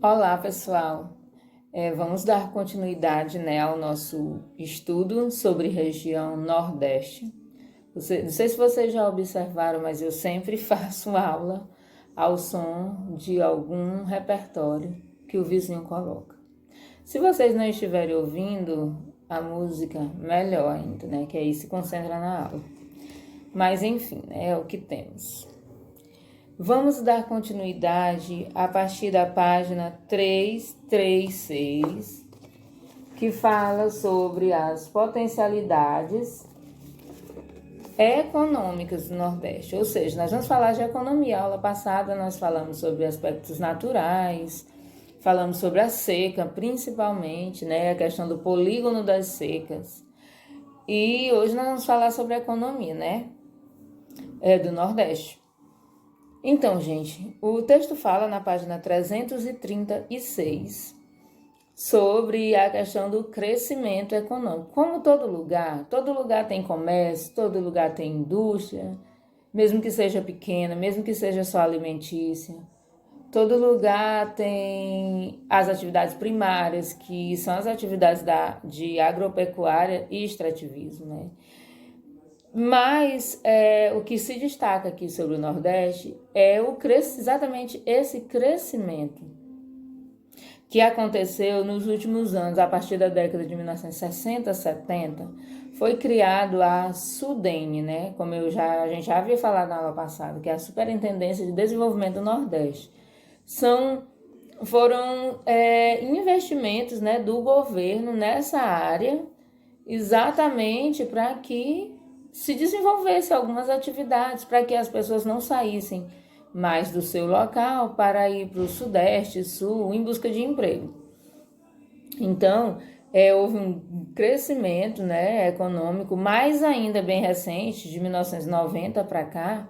Olá, pessoal. Vamos dar continuidade, né, ao nosso estudo sobre região Nordeste. Não sei se vocês já observaram, mas eu sempre faço aula ao som de algum repertório que o vizinho coloca. Se vocês não estiverem ouvindo a música, melhor ainda, né, que aí se concentra na aula. Mas enfim, é o que temos. Vamos dar continuidade a partir da página 336, que fala sobre as potencialidades econômicas do Nordeste. Ou seja, nós vamos falar de economia. A aula passada nós falamos sobre aspectos naturais, falamos sobre a seca, principalmente, né, a questão do polígono das secas. E hoje nós vamos falar sobre a economia, né, do Nordeste. Então, gente, o texto fala na página 336 sobre a questão do crescimento econômico. Como todo lugar tem comércio, todo lugar tem indústria, mesmo que seja pequena, mesmo que seja só alimentícia. Todo lugar tem as atividades primárias, que são as atividades de agropecuária e extrativismo, né? Mas o que se destaca aqui sobre o Nordeste é exatamente esse crescimento que aconteceu nos últimos anos, a partir da década de 1960, 70, foi criado a SUDENE, né? Como a gente já havia falado na aula passada, que é a Superintendência de Desenvolvimento do Nordeste. Foram investimentos, né, do governo nessa área, exatamente para que se desenvolvesse algumas atividades, para que as pessoas não saíssem mais do seu local para ir para o Sudeste, Sul, em busca de emprego. Então, houve um crescimento, né, econômico, mais ainda bem recente, de 1990 para cá,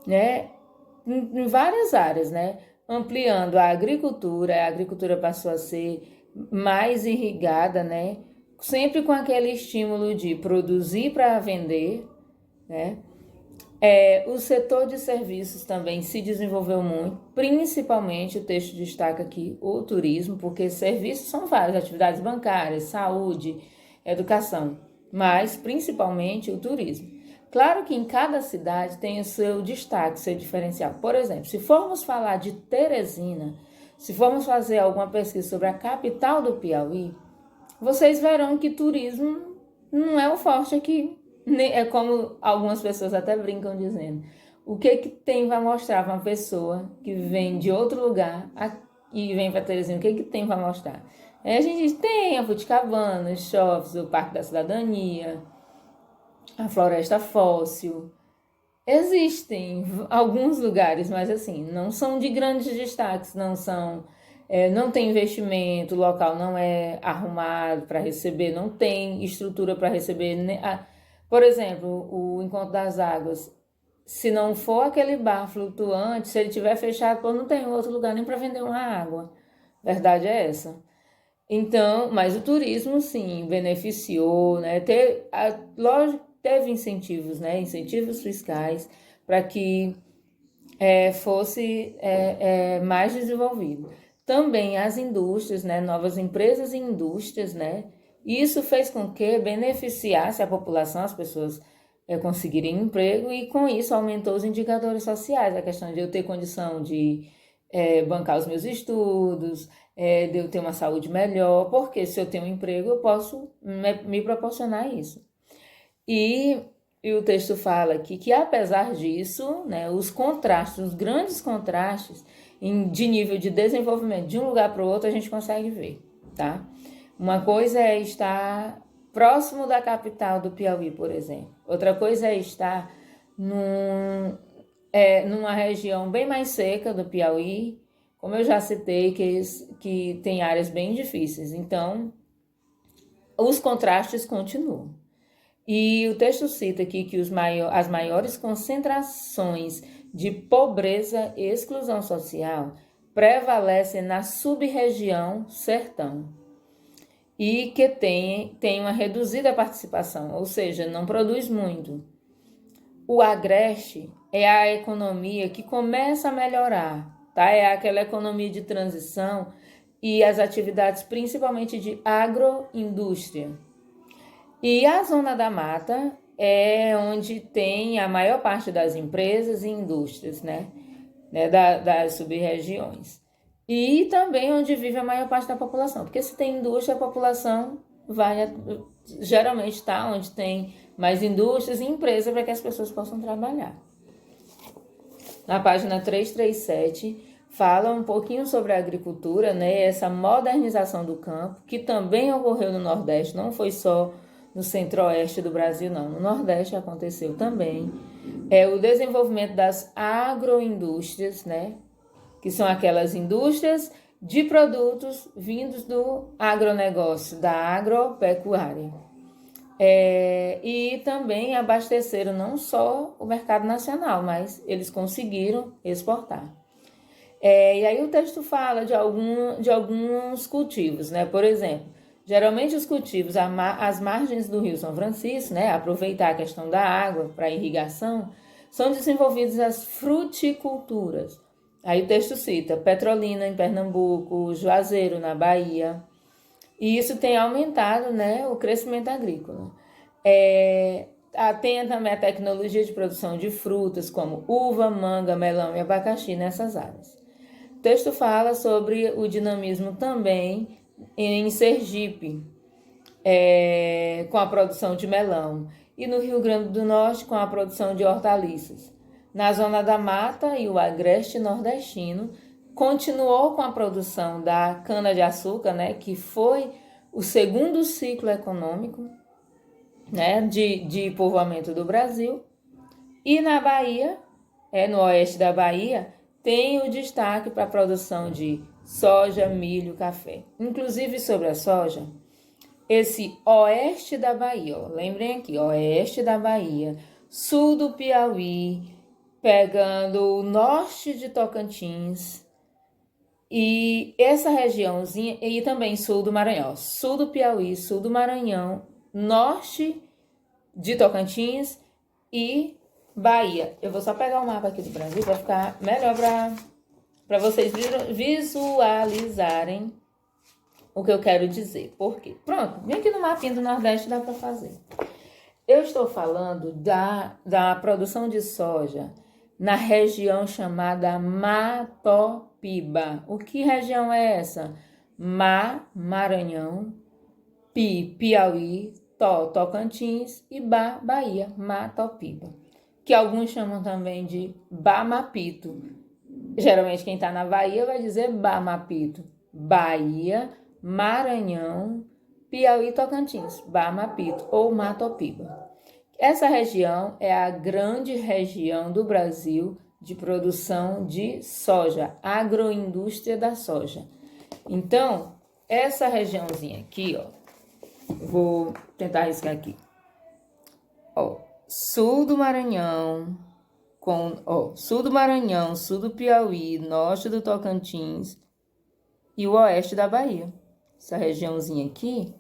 né, em várias áreas, né, ampliando a agricultura passou a ser mais irrigada, né, sempre com aquele estímulo de produzir para vender, né? O setor de serviços também se desenvolveu muito, principalmente o texto destaca aqui o turismo, porque serviços são várias, atividades bancárias, saúde, educação, mas principalmente o turismo. Claro que em cada cidade tem o seu destaque, seu diferencial. Por exemplo, se formos falar de Teresina, se formos fazer alguma pesquisa sobre a capital do Piauí, vocês verão que turismo não é o forte aqui. É como algumas pessoas até brincam dizendo. O que tem vai mostrar para uma pessoa que vem de outro lugar e vem para Teresina? O que tem para mostrar? A gente diz, tem a Futicabana, os shoppings, o Parque da Cidadania, a Floresta Fóssil. Existem alguns lugares, mas assim, não são de grandes destaques, não tem investimento, o local não é arrumado para receber, não tem estrutura para receber. Por exemplo, o Encontro das Águas, se não for aquele bar flutuante, se ele tiver fechado, não tem outro lugar nem para vender uma água. Verdade é essa. Então, mas o turismo sim beneficiou, né? Lógico, teve incentivos, né? Incentivos fiscais para que fosse mais desenvolvido. Também as indústrias, né? Novas empresas e indústrias, né? Isso fez com que beneficiasse a população, as pessoas conseguirem emprego e com isso aumentou os indicadores sociais, a questão de eu ter condição de bancar os meus estudos, de eu ter uma saúde melhor, porque se eu tenho um emprego eu posso me proporcionar isso. E o texto fala aqui que apesar disso, né, os grandes contrastes de nível de desenvolvimento de um lugar para o outro a gente consegue ver, tá? Uma coisa é estar próximo da capital do Piauí, por exemplo. Outra coisa é estar numa região bem mais seca do Piauí, como eu já citei, que tem áreas bem difíceis. Então, os contrastes continuam. E o texto cita aqui que as maiores concentrações de pobreza e exclusão social prevalecem na sub-região sertão e que tem uma reduzida participação, ou seja, não produz muito. O agreste é a economia que começa a melhorar, tá? É aquela economia de transição e as atividades principalmente de agroindústria. E a Zona da Mata é onde tem a maior parte das empresas e indústrias, né? Das sub-regiões. E também onde vive a maior parte da população, porque se tem indústria, a população vai geralmente estar onde tem mais indústrias e empresas para que as pessoas possam trabalhar. Na página 337, fala um pouquinho sobre a agricultura, né? Essa modernização do campo, que também ocorreu no Nordeste, não foi só no Centro-Oeste do Brasil, não. No Nordeste aconteceu também. O desenvolvimento das agroindústrias, né? Que são aquelas indústrias de produtos vindos do agronegócio, da agropecuária. E também abasteceram não só o mercado nacional, mas eles conseguiram exportar. E aí o texto fala de alguns cultivos, né? Por exemplo, geralmente os cultivos às margens do Rio São Francisco, né? Aproveitar a questão da água para irrigação, são desenvolvidas as fruticulturas. Aí o texto cita Petrolina em Pernambuco, Juazeiro na Bahia. E isso tem aumentado, né, o crescimento agrícola. Tem também a tecnologia de produção de frutas, como uva, manga, melão e abacaxi nessas áreas. O texto fala sobre o dinamismo também em Sergipe, com a produção de melão, e no Rio Grande do Norte com a produção de hortaliças. Na Zona da Mata e o agreste nordestino continuou com a produção da cana-de-açúcar, né, que foi o segundo ciclo econômico, né, de povoamento do Brasil. E na Bahia, no oeste da Bahia, tem o destaque para a produção de soja, milho, café. Inclusive sobre a soja, esse oeste da Bahia, lembrem aqui, oeste da Bahia, sul do Piauí, pegando o norte de Tocantins e essa regiãozinha, e também sul do Maranhão, sul do Piauí, sul do Maranhão, norte de Tocantins e Bahia. Eu vou só pegar o mapa aqui do Brasil para ficar melhor para vocês visualizarem o que eu quero dizer. Por quê? Pronto, vem aqui no mapinha do Nordeste, dá para fazer. Eu estou falando da produção de soja na região chamada Matopiba. O que região é essa? Maranhão, Piauí, Tocantins e Bahia, Matopiba. Que alguns chamam também de Bamapito. Geralmente quem está na Bahia vai dizer Bamapito. Bahia, Maranhão, Piauí e Tocantins, Bamapito ou Matopiba. Essa região é a grande região do Brasil de produção de soja, agroindústria da soja. Então, essa regiãozinha aqui, ó, vou tentar riscar aqui. Ó, sul do Maranhão, sul do Maranhão, sul do Piauí, norte do Tocantins e o oeste da Bahia. Essa regiãozinha aqui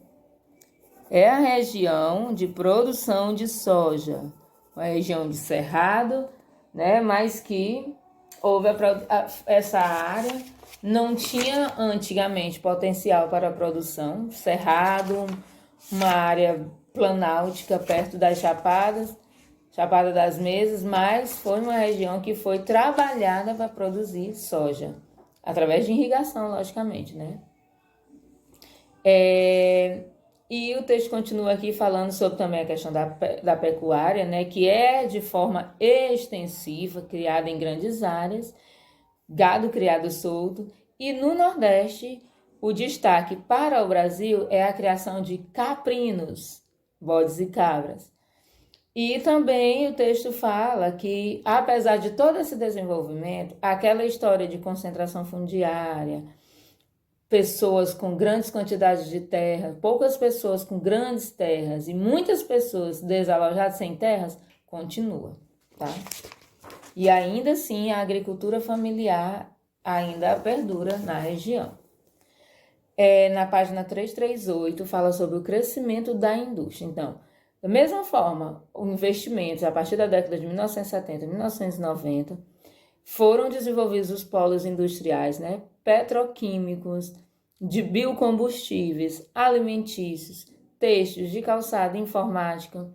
é a região de produção de soja, uma região de cerrado, né? Mas que houve essa área não tinha antigamente potencial para a produção, cerrado, uma área planáltica perto das Chapada das Mesas, mas foi uma região que foi trabalhada para produzir soja, através de irrigação, logicamente, né? E o texto continua aqui falando sobre também a questão da pecuária, né, que é de forma extensiva, criada em grandes áreas, gado criado solto, e no Nordeste o destaque para o Brasil é a criação de caprinos, bodes e cabras. E também o texto fala que, apesar de todo esse desenvolvimento, aquela história de concentração fundiária, pessoas com grandes quantidades de terra, poucas pessoas com grandes terras e muitas pessoas desalojadas sem terras, continua, tá? E ainda assim a agricultura familiar ainda perdura na região. Na página 338 fala sobre o crescimento da indústria. Então, da mesma forma, o investimento a partir da década de 1970 e 1990 foram desenvolvidos os polos industriais, né? Petroquímicos, de biocombustíveis, alimentícios, têxteis, de calçado, informática,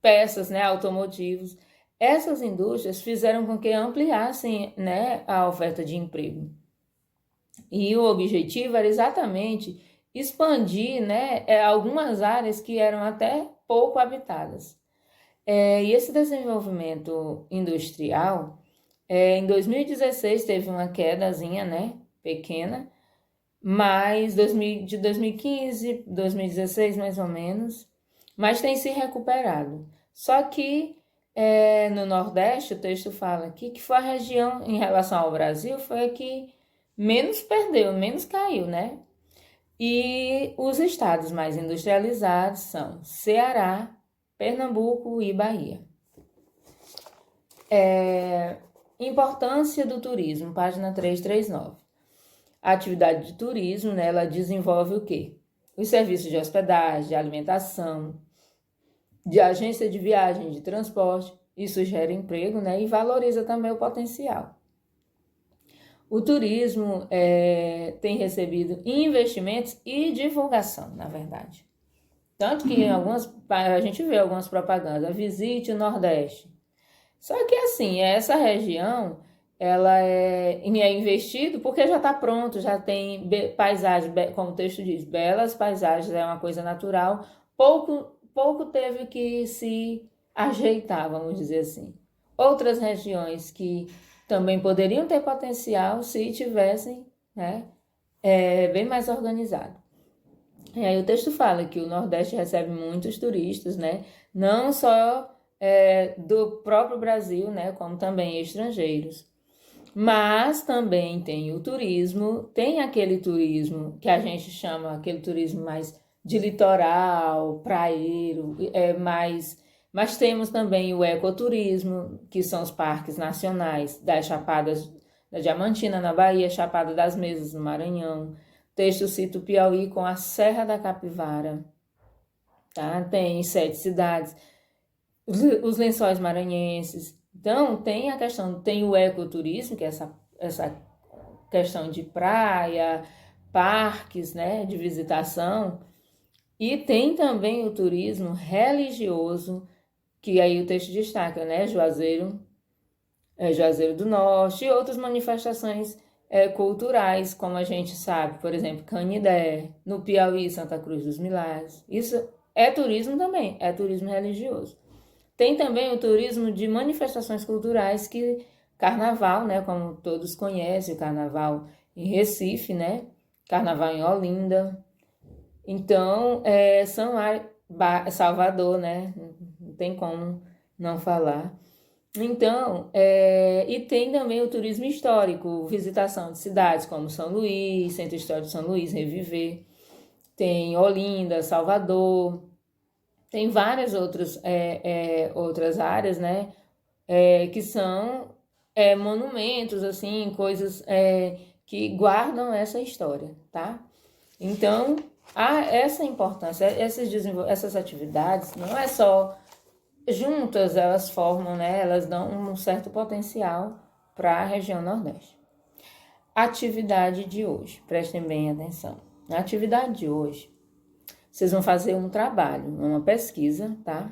peças, né, automotivos. Essas indústrias fizeram com que ampliassem, né, a oferta de emprego. E o objetivo era exatamente expandir, né, algumas áreas que eram até pouco habitadas. E esse desenvolvimento industrial, em 2016 teve uma quedazinha, né, pequena, mas de 2015, 2016 mais ou menos, mas tem se recuperado. Só que no Nordeste, o texto fala aqui que foi a região, em relação ao Brasil, foi a que menos perdeu, menos caiu, né? E os estados mais industrializados são Ceará, Pernambuco e Bahia. Importância do turismo, página 339. A atividade de turismo, né, ela desenvolve o quê? Os serviços de hospedagem, de alimentação, de agência de viagem, de transporte. Isso gera emprego, né, e valoriza também o potencial. O turismo tem recebido investimentos e divulgação, na verdade. Tanto que a gente vê algumas propagandas, visite o Nordeste. Só que assim, essa região, ela é investido porque já está pronto, já tem paisagens, como o texto diz, belas paisagens, é uma coisa natural. Pouco teve que se ajeitar, vamos dizer assim. Outras regiões que também poderiam ter potencial se tivessem, né, bem mais organizado. E aí o texto fala que o Nordeste recebe muitos turistas, né, não só do próprio Brasil, né, como também estrangeiros. Mas também tem o turismo, tem aquele turismo que a gente chama, aquele turismo mais de litoral, praieiro, mas temos também o ecoturismo, que são os parques nacionais das Chapadas da Diamantina, na Bahia, Chapada das Mesas, no Maranhão. O texto cita o Piauí com a Serra da Capivara, tá? Tem 7 cidades, os Lençóis Maranhenses. Então, tem o ecoturismo, que é essa questão de praia, parques, né, de visitação. E tem também o turismo religioso, que aí o texto destaca, né, Juazeiro do Norte e outras manifestações culturais, como a gente sabe, por exemplo, Canidé, no Piauí, Santa Cruz dos Milagres. Isso é turismo também, é turismo religioso. Tem também o turismo de manifestações culturais, que carnaval, né, como todos conhecem, o carnaval em Recife, né, carnaval em Olinda. Então, Salvador, né, não tem como não falar. Então, e tem também o turismo histórico, visitação de cidades como São Luís, Centro Histórico de São Luís, Reviver. Tem Olinda, Salvador. Tem várias outras áreas, né, que são monumentos, assim, coisas que guardam essa história, tá? Então, há essa importância, essas atividades, não é só juntas, elas formam, né, elas dão um certo potencial para a região Nordeste. Atividade de hoje, prestem bem atenção. Na atividade de hoje, vocês vão fazer um trabalho, uma pesquisa, tá?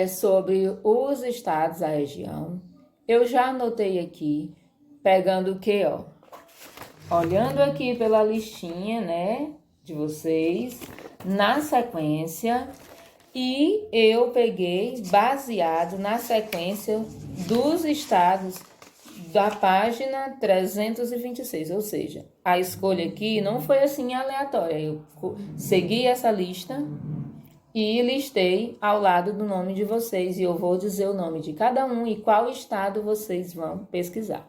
Sobre os estados da região. Eu já anotei aqui, pegando o quê, ó? Olhando aqui pela listinha, né, de vocês, na sequência, e eu peguei baseado na sequência dos estados da página 326, ou seja, a escolha aqui não foi assim aleatória, eu segui essa lista e listei ao lado do nome de vocês, e eu vou dizer o nome de cada um e qual estado vocês vão pesquisar.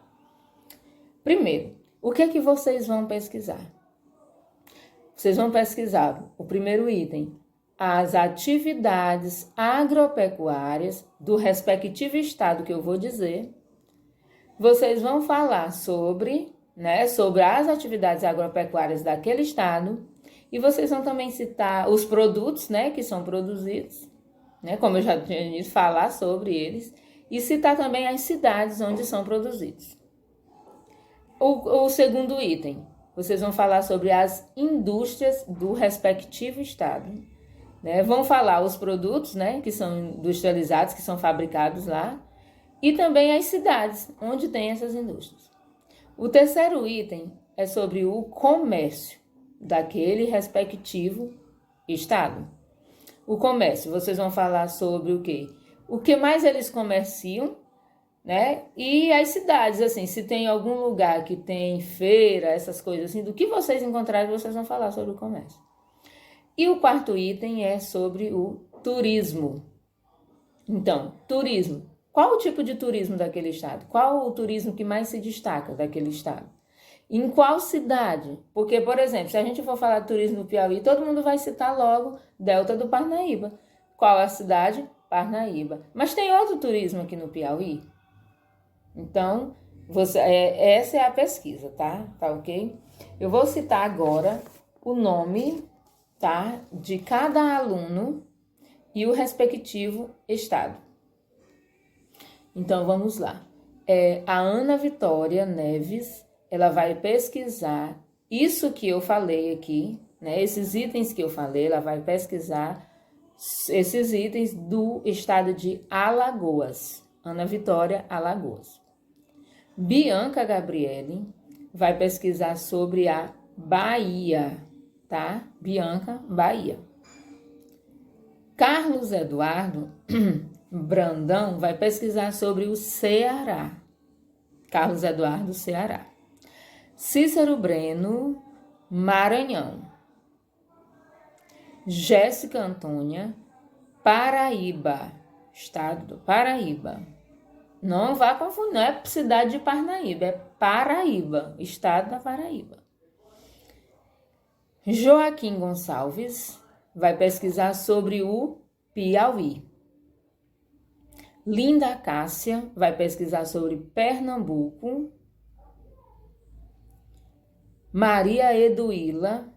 Primeiro, o que é que vocês vão pesquisar? Vocês vão pesquisar o primeiro item, as atividades agropecuárias do respectivo estado que eu vou dizer. Vocês vão falar sobre as atividades agropecuárias daquele estado, e vocês vão também citar os produtos, né, que são produzidos, né, como eu já tinha dito, falar sobre eles, e citar também as cidades onde são produzidos. O segundo item, vocês vão falar sobre as indústrias do respectivo estado, né? Vão falar os produtos, né, que são industrializados, que são fabricados lá, e também as cidades onde tem essas indústrias. O terceiro item é sobre o comércio daquele respectivo estado. O comércio, vocês vão falar sobre o quê? O que mais eles comerciam, né? E as cidades, assim, se tem algum lugar que tem feira, essas coisas assim, do que vocês encontrarem, vocês vão falar sobre o comércio. E o quarto item é sobre o turismo. Então, turismo. Qual o tipo de turismo daquele estado? Qual o turismo que mais se destaca daquele estado? Em qual cidade? Porque, por exemplo, se a gente for falar de turismo no Piauí, todo mundo vai citar logo Delta do Parnaíba. Qual a cidade? Parnaíba. Mas tem outro turismo aqui no Piauí? Então, essa é a pesquisa, tá? Tá ok? Eu vou citar agora o nome, tá, de cada aluno e o respectivo estado. Então, vamos lá. A Ana Vitória Neves, ela vai pesquisar isso que eu falei aqui, né? Esses itens que eu falei, ela vai pesquisar esses itens do estado de Alagoas. Ana Vitória, Alagoas. Bianca Gabriele vai pesquisar sobre a Bahia, tá? Bianca, Bahia. Carlos Eduardo Brandão vai pesquisar sobre o Ceará. Carlos Eduardo, Ceará. Cícero Breno, Maranhão. Jéssica Antônia, Paraíba, estado do Paraíba. Não vá confundir, não é cidade de Parnaíba, é Paraíba, estado da Paraíba. Joaquim Gonçalves vai pesquisar sobre o Piauí. Linda Cássia vai pesquisar sobre Pernambuco. Maria Eduíla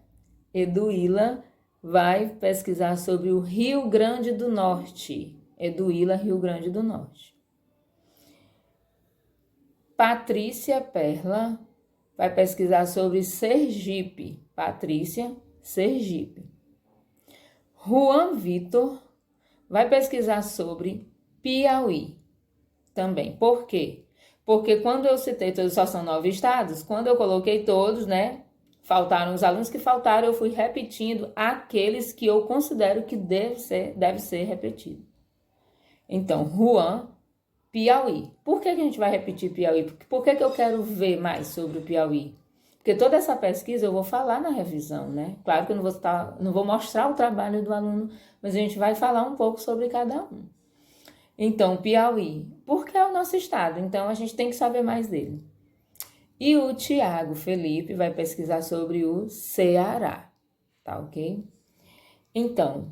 vai pesquisar sobre o Rio Grande do Norte. Eduíla, Rio Grande do Norte. Patrícia Perla vai pesquisar sobre Sergipe. Patrícia, Sergipe. Juan Vitor vai pesquisar sobre Piauí também. Por quê? Porque quando eu citei todos, só são 9 estados, quando eu coloquei todos, né, faltaram os alunos que faltaram, eu fui repetindo aqueles que eu considero que deve ser repetido. Então, Juan, Piauí. Por que a gente vai repetir Piauí? Por que eu quero ver mais sobre o Piauí? Porque toda essa pesquisa eu vou falar na revisão, né? Claro que eu não vou mostrar o trabalho do aluno, mas a gente vai falar um pouco sobre cada um. Então, Piauí, porque é o nosso estado, então a gente tem que saber mais dele. E o Tiago Felipe vai pesquisar sobre o Ceará, tá ok? Então,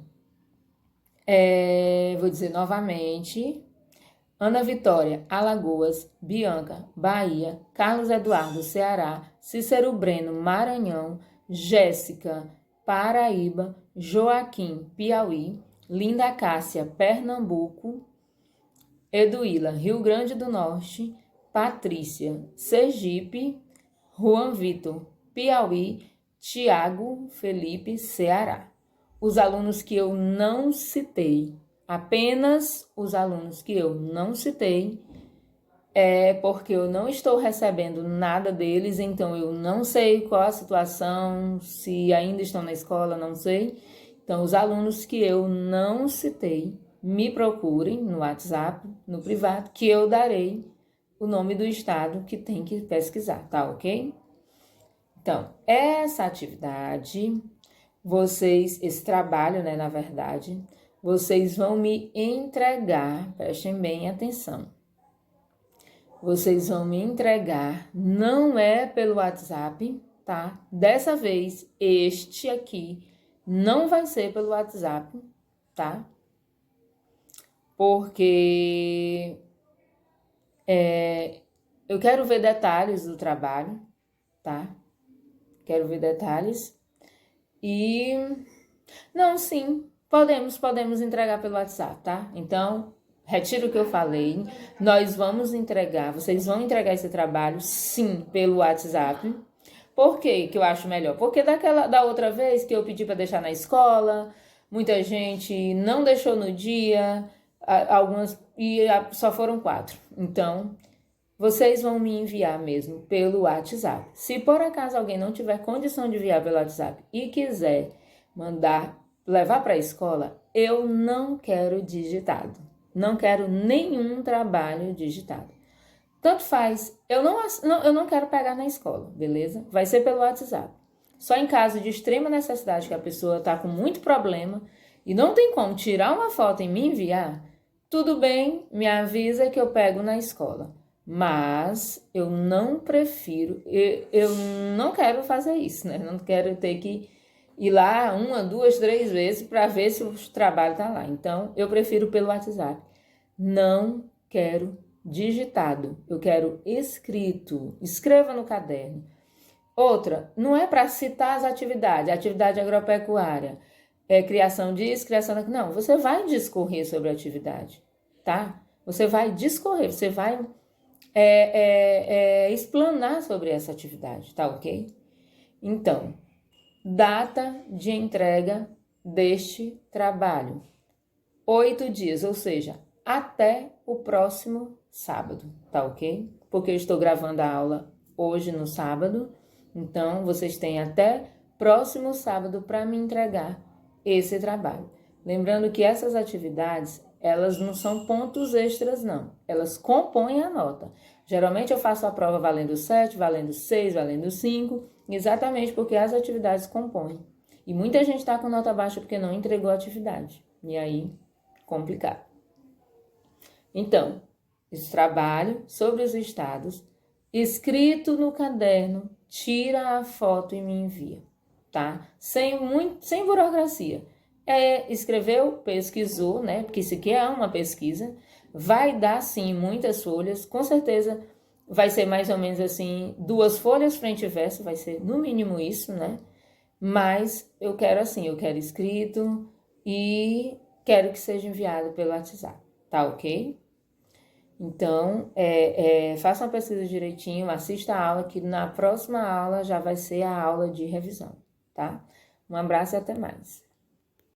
vou dizer novamente: Ana Vitória, Alagoas, Bianca, Bahia, Carlos Eduardo, Ceará, Cícero Breno, Maranhão, Jéssica, Paraíba, Joaquim, Piauí, Linda Cássia, Pernambuco, Eduíla, Rio Grande do Norte, Patrícia, Sergipe, Juan Vitor, Piauí, Tiago Felipe, Ceará. Os alunos que eu não citei, apenas os alunos que eu não citei, é porque eu não estou recebendo nada deles, então eu não sei qual a situação, se ainda estão na escola, não sei. Então, os alunos que eu não citei, me procurem no WhatsApp, no privado, que eu darei o nome do estado que tem que pesquisar, tá ok? Então, essa atividade, esse trabalho, né, na verdade, vocês vão me entregar, prestem bem atenção. Vocês vão me entregar, não é pelo WhatsApp, tá? Dessa vez, este aqui não vai ser pelo WhatsApp, tá? Porque eu quero ver detalhes do trabalho, tá? Quero ver detalhes. Não, sim, podemos entregar pelo WhatsApp, tá? Então, retiro o que eu falei, nós vamos entregar, vocês vão entregar esse trabalho, sim, pelo WhatsApp. Por que que eu acho melhor? Porque da outra vez que eu pedi para deixar na escola, muita gente não deixou no dia, algumas, só foram 4. Então, vocês vão me enviar mesmo pelo WhatsApp. Se por acaso alguém não tiver condição de enviar pelo WhatsApp e quiser levar para a escola, eu não quero digitado. Não quero nenhum trabalho digitado. Tanto faz, eu não quero pegar na escola, beleza? Vai ser pelo WhatsApp. Só em caso de extrema necessidade, que a pessoa está com muito problema e não tem como tirar uma foto e me enviar, tudo bem, me avisa que eu pego na escola. Mas eu não prefiro, eu não quero fazer isso, né? Não quero ter que ir lá 1, 2, 3 vezes para ver se o trabalho tá lá. Então, eu prefiro pelo WhatsApp. Não quero digitado, eu quero escrito. Escreva no caderno. Outra, não é para citar as atividades, atividade agropecuária, criação disso, criação daquilo. Não, você vai discorrer sobre a atividade, tá? Você vai discorrer, você vai explanar sobre essa atividade, tá ok? Então, data de entrega deste trabalho: 8 dias, ou seja, até o próximo sábado, tá ok? Porque eu estou gravando a aula hoje no sábado, então vocês têm até próximo sábado para me entregar esse trabalho. Lembrando que essas atividades, elas não são pontos extras, não. Elas compõem a nota. Geralmente eu faço a prova valendo 7, valendo 6, valendo 5, exatamente porque as atividades compõem. E muita gente está com nota baixa porque não entregou a atividade. E aí, complicado. Então, esse trabalho sobre os estados, escrito no caderno, tira a foto e me envia, tá? Sem burocracia. Escreveu, pesquisou, né? Porque isso aqui é uma pesquisa. Vai dar, sim, muitas folhas. Com certeza vai ser mais ou menos assim, 2 folhas frente e verso, vai ser no mínimo isso, né? Mas eu quero assim, eu quero escrito e quero que seja enviado pelo WhatsApp, tá ok? Então, faça uma pesquisa direitinho, assista a aula, que na próxima aula já vai ser a aula de revisão, tá? Um abraço e até mais.